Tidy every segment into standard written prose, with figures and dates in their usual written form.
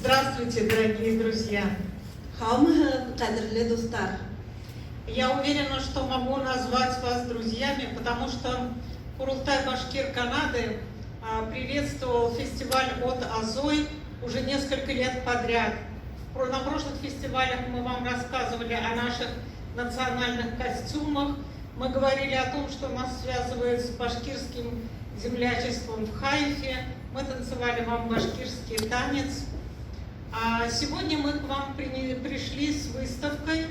Здравствуйте, дорогие друзья! Я уверена, что могу назвать вас друзьями, потому что Курултай Башкир Канады приветствовал фестиваль от Азой уже несколько лет подряд. На прошлых фестивалях мы вам рассказывали о наших национальных костюмах. Мы говорили о том, что нас связывает с башкирским землячеством в Хайфе. Мы танцевали вам башкирский танец. А сегодня мы к вам пришли с выставкой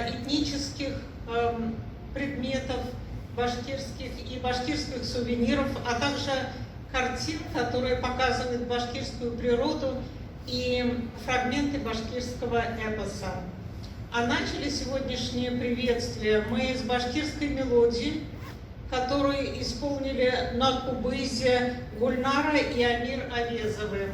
этнических предметов башкирских и башкирских сувениров, а также картин, которые показывают башкирскую природу и фрагменты башкирского эпоса. А начали сегодняшнее приветствие мы с башкирской мелодии, которую исполнили на кубызе Гульнара и Амир Авезовы.